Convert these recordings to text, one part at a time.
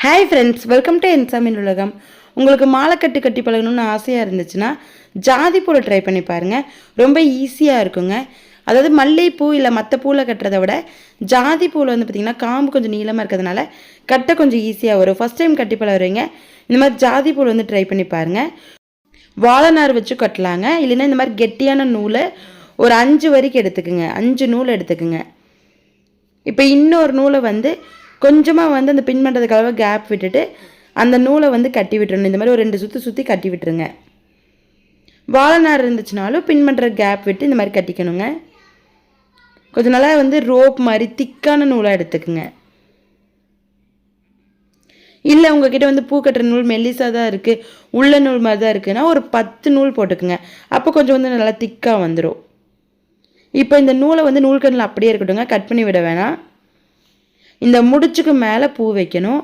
Hi friends, welcome to என்சாமின் உலகம். உங்களுக்கு மாலை கட்டி பழகணும்னு ஆசையாக இருந்துச்சுன்னா ஜாதிப்பூவில் ட்ரை பண்ணி பாருங்கள். ரொம்ப ஈஸியாக இருக்குங்க. அதாவது மல்லிகைப்பூ இல்லை மற்ற பூவில் கட்டுறதை விட ஜாதிப்பூவில் வந்து பார்த்திங்கன்னா காம்பு கொஞ்சம் நீளமாக இருக்கிறதுனால கட்ட கொஞ்சம் ஈஸியாக வரும். ஃபஸ்ட் டைம் கட்டி பழகுறீங்க, இந்த மாதிரி ஜாதிப்பூவில் வந்து ட்ரை பண்ணி பாருங்கள். வாழைநார் வச்சு கட்டலாங்க. இல்லைன்னா இந்த மாதிரி கெட்டியான நூலை ஒரு 5 வரைக்கும் எடுத்துக்குங்க. 5 நூல் எடுத்துக்குங்க. இப்போ இன்னொரு நூலை வந்து கொஞ்சமாக வந்து அந்த பின் பண்ணுறதுக்காக கேப் விட்டுட்டு அந்த நூலை வந்து கட்டி விட்டுறணும். இந்த மாதிரி ஒரு 2 சுற்றி கட்டி விட்டுருங்க. வாழைநார் இருந்துச்சுனாலும் பின் பண்ணுற கேப் விட்டு இந்த மாதிரி கட்டிக்கணுங்க. கொஞ்சம் நல்லா வந்து ரோப் மாதிரி திக்கான நூலாக எடுத்துக்குங்க. இல்லை உங்ககிட்ட வந்து பூ கட்டுற நூல் மெல்லிசாக தான் இருக்குது, உள்ள நூல் மாதிரி தான் இருக்குன்னா ஒரு 10 நூல் போட்டுக்குங்க. அப்போ கொஞ்சம் வந்து நல்லா திக்காக வந்துடும். இப்போ இந்த நூலை வந்து நூல்கண்ணில் அப்படியே இருக்கட்டுங்க, கட் பண்ணி விட வேணாம். இந்த முடிச்சுக்கு மேலே பூ வைக்கணும்.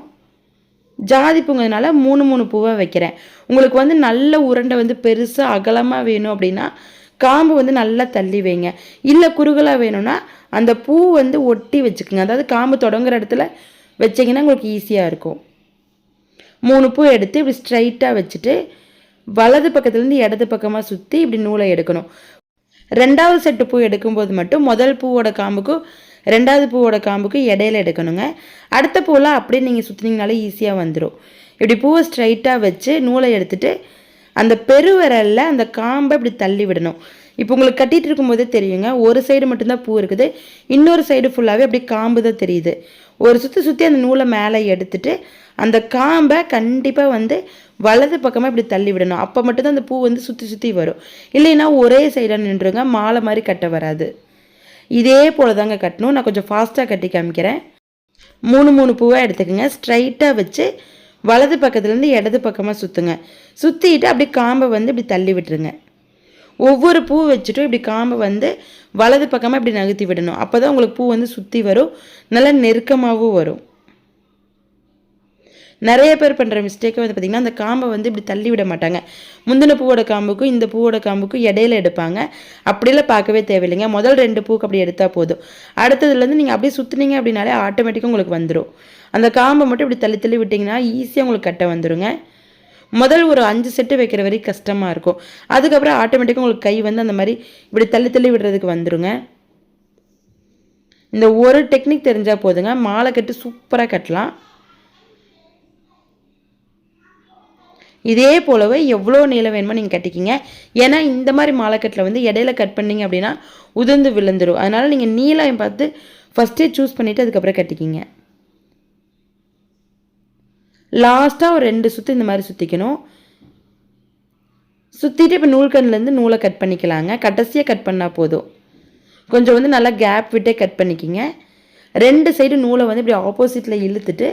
ஜாதி பூங்கிறதுனால 3 பூவாக வைக்கிறேன். உங்களுக்கு வந்து நல்ல உருண்டை வந்து பெருசாக அகலமாக வேணும் அப்படின்னா காம்பு வந்து நல்லா தள்ளி வைங்க. இல்லை குறுகலாக வேணும்னா அந்த பூ வந்து ஒட்டி வச்சுக்கோங்க. அதாவது காம்பு தொடங்குற இடத்துல வச்சிங்கன்னா உங்களுக்கு ஈஸியாக இருக்கும். 3 பூ எடுத்து இப்படி ஸ்ட்ரைட்டாக வச்சுட்டு வலது பக்கத்துலேருந்து இடது பக்கமாக சுற்றி இப்படி நூலை எடுக்கணும். 2வது செட்டு பூ எடுக்கும்போது மட்டும் முதல் பூவோட காம்புக்கும் 2வது பூவோட காம்புக்கு இடையில எடுக்கணுங்க. அடுத்த பூவெலாம் அப்படியே நீங்கள் சுற்றினீங்கனாலே ஈஸியாக வந்துடும். இப்படி பூவை ஸ்ட்ரைட்டாக வச்சு நூலை எடுத்துகிட்டு அந்த பெருவிரலில் அந்த காம்பை இப்படி தள்ளி விடணும். இப்போ உங்களுக்கு கட்டிகிட்டு இருக்கும்போதே தெரியுங்க, ஒரு சைடு மட்டும்தான் பூ இருக்குது, இன்னொரு சைடு ஃபுல்லாகவே அப்படி காம்பு தான் தெரியுது. ஒரு சுற்றி அந்த நூலை மேலே எடுத்துட்டு அந்த காம்பை கண்டிப்பாக வந்து வலது பக்கமாக இப்படி தள்ளி விடணும். அப்போ மட்டும்தான் அந்த பூ வந்து சுற்றி வரும். இல்லைன்னா ஒரே சைடாக நின்றுங்க, மாலை மாதிரி கட்ட வராது. இதே போல் தாங்க கட்டணும். நான் கொஞ்சம் ஃபாஸ்ட்டாக கட்டி காமிக்கிறேன். 3 பூவாக எடுத்துக்கோங்க. ஸ்ட்ரைட்டாக வச்சு வலது பக்கத்துலேருந்து இடது பக்கமாக சுற்றுங்க. சுற்றிட்டு அப்படி காம்பை வந்து இப்படி தள்ளி விட்டுருங்க. ஒவ்வொரு பூ வச்சுட்டும் இப்படி காம்பை வந்து வலது பக்கமாக இப்படி நகர்த்தி விடணும். அப்போ தான் உங்களுக்கு பூ வந்து சுற்றி வரும், நல்லா நெருக்கமாகவும் வரும். நிறைய பேர் பண்ணுற மிஸ்டேக்கை வந்து பார்த்திங்கன்னா அந்த காம்பை வந்து இப்படி தள்ளி விட மாட்டாங்க. முந்தின பூவோட காம்புக்கும் இந்த பூவோட காம்புக்கும் இடையில எடுப்பாங்க. அப்படிலாம் பார்க்கவே தேவையில்லைங்க. முதல் 2 பூக்கு அப்படி எடுத்தால் போதும். அடுத்ததுலேருந்து நீங்கள் அப்படியே சுற்றுனீங்க அப்படின்னாலே ஆட்டோமேட்டிக்காக உங்களுக்கு வந்துடும். அந்த காம்பை மட்டும் இப்படி தள்ளி விட்டிங்கன்னா ஈஸியாக உங்களுக்கு கட்ட வந்துடுங்க. முதல் ஒரு 5 செட்டு வைக்கிற வரைக்கும் கஷ்டமாக இருக்கும். அதுக்கப்புறம் ஆட்டோமேட்டிக்காக உங்களுக்கு கை வந்து அந்த மாதிரி இப்படி தள்ளி விடுறதுக்கு வந்துடுங்க. இந்த ஒரு டெக்னிக் தெரிஞ்சால் போதுங்க, மாலை கட்டு சூப்பராக கட்டலாம். இதே போலவே எவ்வளோ நீளம் வேணுமோ நீங்கள் கட்டிக்கிங்க. ஏன்னா இந்த மாதிரி மாலைக்கட்டில் வந்து இடையில கட் பண்ணிங்க அப்படின்னா உதிர்ந்து விழுந்துடும். அதனால் நீங்கள் நீளம் பார்த்து ஃபஸ்ட்டே சூஸ் பண்ணிவிட்டு அதுக்கப்புறம் கட்டிக்கிங்க. லாஸ்ட்டாக ஒரு 2 சுற்று இந்த மாதிரி சுற்றிக்கணும். சுற்றிட்டு இப்போ நூல்கண்ணிலேருந்து நூலை கட் பண்ணிக்கலாங்க. கடைசியாக கட் பண்ணால் போதும். கொஞ்சம் வந்து நல்லா கேப் விட்டே கட் பண்ணிக்கிங்க. 2 சைடு நூலை வந்து இப்படி ஆப்போசிட்டில் இழுத்துட்டு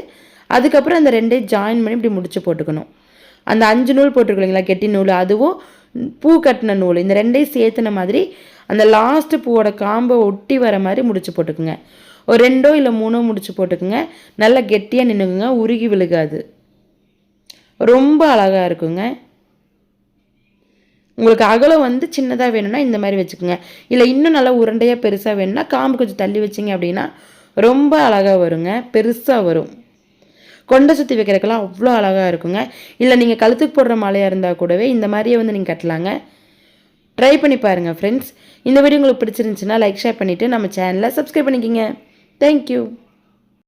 அதுக்கப்புறம் அந்த 2 ஜாயின் பண்ணி இப்படி முடிச்சு போட்டுக்கணும். அந்த 5 நூல் போட்டிருக்கீங்களா கெட்டி நூல், அதுவும் பூ கட்டின நூல், இந்த 2ஐயும் சேர்த்துன மாதிரி அந்த லாஸ்ட்டு பூவோட காம்பை ஒட்டி வர மாதிரி முடிச்சு போட்டுக்குங்க. ஒரு 2 இல்லை 3 முடிச்சு போட்டுக்குங்க. நல்லா கெட்டியாக நின்றுக்குங்க, உருகி விழுகாது. ரொம்ப அழகாக இருக்குங்க. உங்களுக்கு அகலம் வந்து சின்னதாக வேணும்னா இந்த மாதிரி வச்சுக்கோங்க. இல்லை இன்னும் நல்லா உருண்டையாக பெருசாக வேணும்னா காம்பு கொஞ்சம் தள்ளி வச்சிங்க அப்படின்னா ரொம்ப அழகாக வருங்க, பெருசாக வரும். கொண்டை சுற்றி வைக்கிறதுக்கெல்லாம் அவ்வளோ அழகாக இருக்குங்க. இல்லை நீங்கள் கழுத்துக்கு போடுற மாலையாக இருந்தால் கூடவே இந்த மாதிரியே வந்து நீங்கள் கட்டலாங்க. ட்ரை பண்ணி பாருங்கள் ஃப்ரெண்ட்ஸ். இந்த வீடியோ உங்களுக்கு பிடிச்சிருந்துச்சுன்னா லைக் ஷேர் பண்ணிவிட்டு நம்ம சேனலை சப்ஸ்கிரைப் பண்ணிக்கிங்க. தேங்க்யூ.